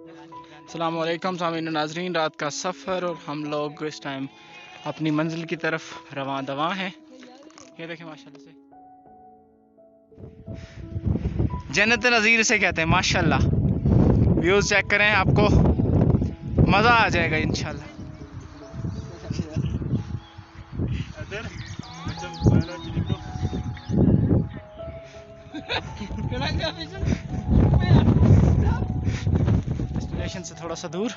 अस्सलामुअलैकुम सामीन नाजरीन, रात का सफ़र और हम लोग इस टाइम अपनी मंजिल की तरफ रवां दवां हैं। ये देखें माशाल्लाह से जन्नत नज़ीर से कहते हैं माशाल्लाह। व्यूज़ चेक करें, आपको मज़ा आ जाएगा इंशाल्लाह। डेस्टिनेशन से थोड़ा सा दूर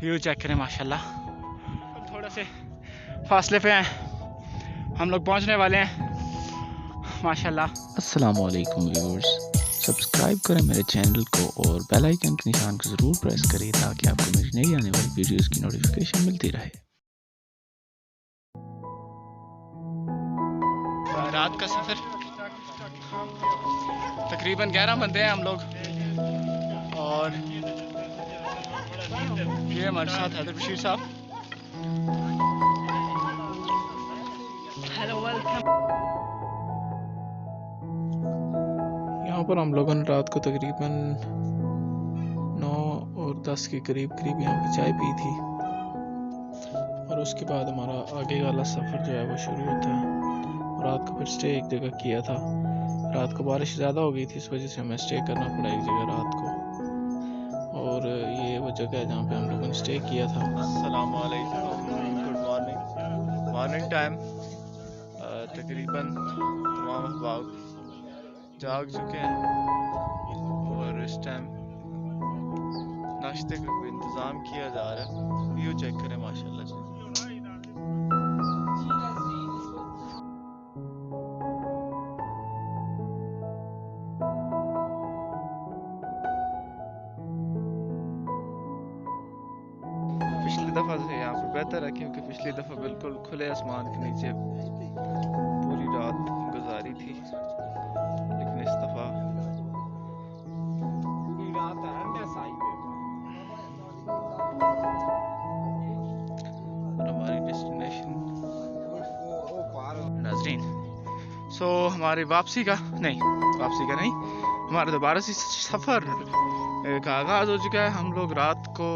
व्यू चेक करें माशाल्लाह। थोड़ा से फासले पे हैं, हम लोग पहुंचने वाले हैं माशाल्लाह। अस्सलामुअलैकुम व्यूअर्स, सब्सक्राइब करें मेरे चैनल को और बेल आइकन के निशान को ज़रूर प्रेस करें ताकि आपको मेरी नई आने वाली वीडियोस की नोटिफिकेशन मिलती रहे। रात का सफ़र तकरीबन 11 बंदे हैं हम लोग, और ये हमारे साथ हैदर बशीर साहब। Hello, welcome. यहाँ पर हम लोगों ने रात को तकरीबन 9 और 10 के करीब यहाँ पे चाय पी थी, और उसके बाद हमारा आगे वाला सफ़र जो है वो शुरू होता है। रात को फिर स्टे एक जगह किया था। रात को बारिश ज़्यादा हो गई थी, इस वजह से हमें स्टे करना पड़ा एक जगह रात को, और ये वो जगह है जहाँ पे हम लोगों ने स्टे किया था। अस्सलाम वालेकुम, गुड मॉर्निंग टाइम। तकरीबन तमाम अहबाब जाग चुके हैं और इस टाइम नाश्ते का कोई इंतज़ाम किया जा रहा है। व्यू चेक करें माशाल्लाह से। पिछली दफ़ा से यहाँ पर बेहतर है, क्योंकि पिछली दफ़ा बिल्कुल खुले आसमान के नीचे पूरी रात गुजारी थी, लेकिन इस दफ़ा हमारी डेस्टिनेशन नाजरीन, सो हमारी वापसी का नहीं, हमारा दोबारा से सफ़र का आगाज़ हो चुका है। हम लोग रात को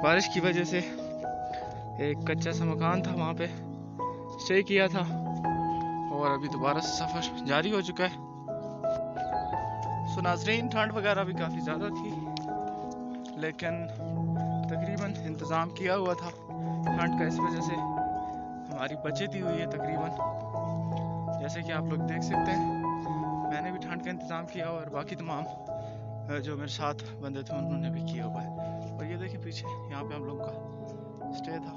बारिश की वजह से एक कच्चा सा मकान था, वहाँ पे स्टे किया था, और अभी दोबारा से सफ़र जारी हो चुका है। सो नाजरीन, ठंड वगैरह भी काफ़ी ज़्यादा थी, लेकिन तकरीबन इंतज़ाम किया हुआ था ठंड का, इस वजह से हमारी बचत ही हुई है तकरीबन। जैसे कि आप लोग देख सकते हैं, मैंने भी ठंड का इंतज़ाम किया, और बाकी तमाम जो मेरे साथ बंदे थे उन्होंने भी किया हुआ है। और ये देखिए पीछे, यहाँ पे हम लोग का स्टे था।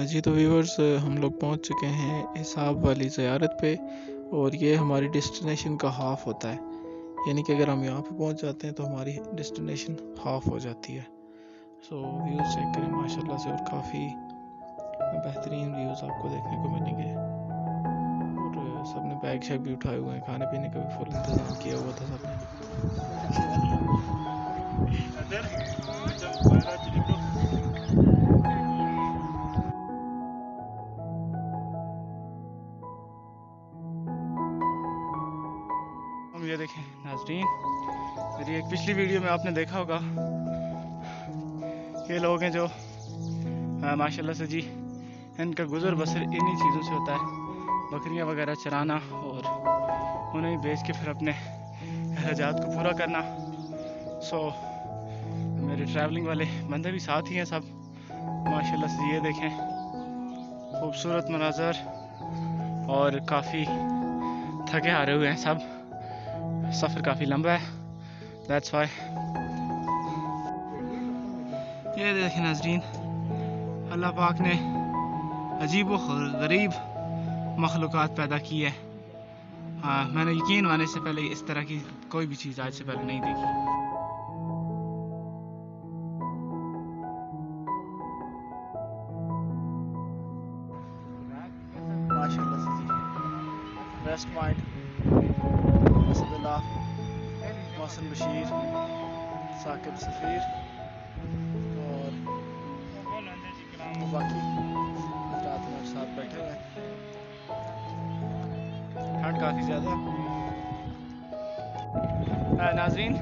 जी तो व्यूअर्स, हम लोग पहुंच चुके हैं हिसाब वाली ज़ियारत पे, और ये हमारी डेस्टिनेशन का हाफ होता है। यानी कि अगर हम यहाँ पे पहुंच जाते हैं तो हमारी डेस्टिनेशन हाफ हो जाती है। सो व्यूज़ चेक करें माशाल्लाह से, और काफ़ी बेहतरीन व्यूज़ आपको देखने को मिलेंगे। और सबने बैग शैग भी उठाए हुए हैं, खाने पीने का भी फुल इंतज़ाम किया हुआ था सबने। हम ये देखें नाजरीन, मेरी एक पिछली वीडियो में आपने देखा होगा, ये लोग हैं जो माशाल्लाह से जी, इनका गुजर बसर इन्हीं चीज़ों से होता है, बकरियां वगैरह चराना और उन्हें बेच के फिर अपने अखराजात को पूरा करना। सो मेरे ट्रैवलिंग वाले बंदे भी साथ ही हैं सब माशाल्लाह से। ये देखें खूबसूरत मनाजर, और काफ़ी थके हारे हुए हैं सब, सफ़र काफ़ी लंबा है, दैट्स वाई। ये देखें नाजरीन, अल्लाह पाक ने अजीब व गरीब मखलूक़ात पैदा की है। हाँ, मैंने यकीन आने से पहले इस तरह की कोई भी चीज़ आज से पहले नहीं देखी। माशाल्लाह से जी, वेस्ट पॉइंट, असदुल्लाह, मोहसिन बशीर, साकिब सफ़ीर और काफ़ी ज़्यादा। नाज़रीन,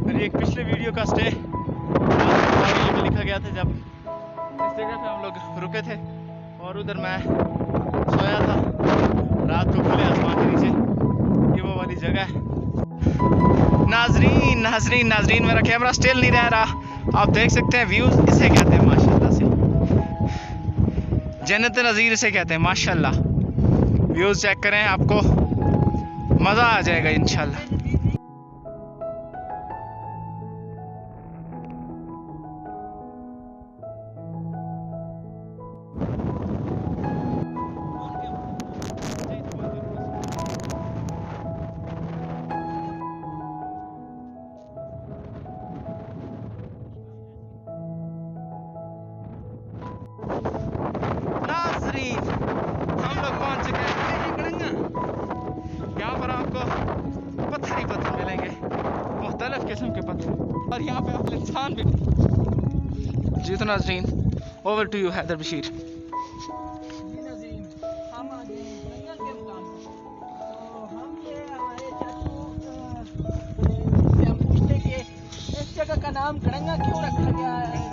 मेरी एक पिछले वीडियो का स्टे में लिखा गया था जब इस जगह पे हम लोग रुके थे और उधर मैं सोया था रात को खुले आसमान के नीचे। ये वो वाली जगह है। नाज़रीन नाज़रीन नाज़रीन, मेरा कैमरा स्टिल नहीं रह रहा। आप देख सकते हैं व्यूज़ इसे कहते हैं माशाल्लाह से, जन्नत नज़ीर इसे कहते हैं माशाल्लाह। व्यूज़ चेक करें, आपको मज़ा आ जाएगा इंशाल्लाह। हम लोग पहुंच चुके हैं। यहाँ पर आपको पत्थर ही पत्थर मिलेंगे, मुख्तलिफ किस्म के पत्थर, और यहाँ पे आप इंसान भी। जी तो नाज़रीन, over to you Haider Bashir. इस जगह का नाम खड़ंगा क्यों रखा गया है?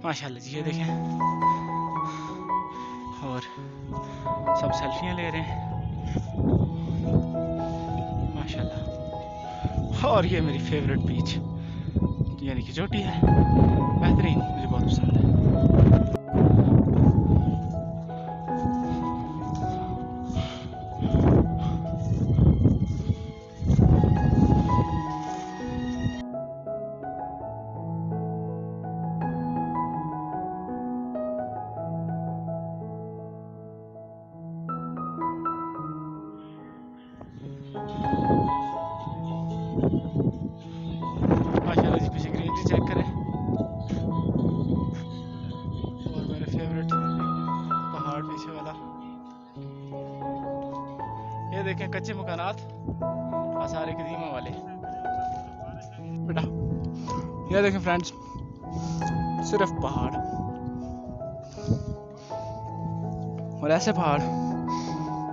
माशाल्लाह जी, ये देखें, और सब सेल्फियां ले रहे हैं माशाल्लाह। और ये मेरी फेवरेट बीच यानी कि चोटी है, बेहतरीन, मुझे बहुत पसंद है। माशाल्लाह जी, पीछे ग्रीनरी चेक करें, और मेरे फेवरेट पहाड़ पीछे वाला। ये देखें कच्चे मकानात, आसार कदीमा वाले बेटा। ये देखें फ्रेंड्स, सिर्फ पहाड़, और ऐसे पहाड़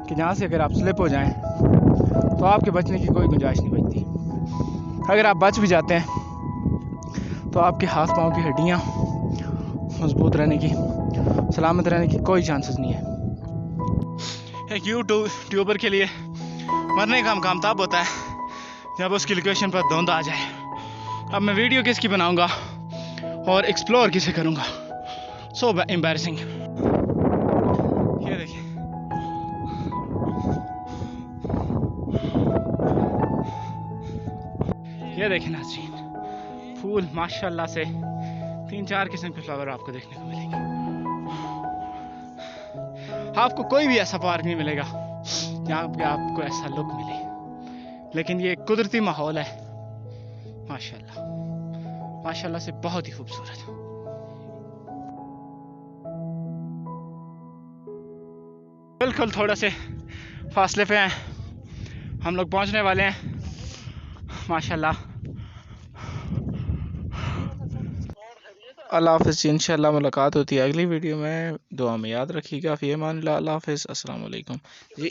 कि जहाँ से अगर आप स्लिप हो जाएं तो आपके बचने की कोई गुंजाइश नहीं बचती। अगर आप बच भी जाते हैं तो आपके हाथ पाँव की हड्डियाँ मजबूत रहने की, सलामत रहने की कोई चांसेस नहीं है। एक यूट्यूबर के लिए मरने का काम तब होता है जब उसकी लोकेशन पर धुंध आ जाए। अब मैं वीडियो किसकी बनाऊंगा और एक्सप्लोर किसे करूंगा? सो एम्बैरसिंग। ये देखिए, ये देखें नाज़रीन, फूल माशाल्लाह से 3-4 किस्म के फ्लावर आपको देखने को मिलेंगे। आपको कोई भी ऐसा पार्क नहीं मिलेगा जहाँ पे आपको ऐसा लुक मिले, लेकिन ये कुदरती माहौल है माशाल्लाह, माशाल्लाह से बहुत ही खूबसूरत। बिल्कुल थोड़ा से फासले पे हैं, हम लोग पहुंचने वाले हैं माशाल्लाह। अल्लाह हाफ़िज़ जी, इंशाल्लाह मुलाकात होती है अगली वीडियो में। दुआ में याद रखिएगा। फ़ी अमान अल्लाह। अल्लाह हाफ़िज़, अस्सलाम वालेकुम जी।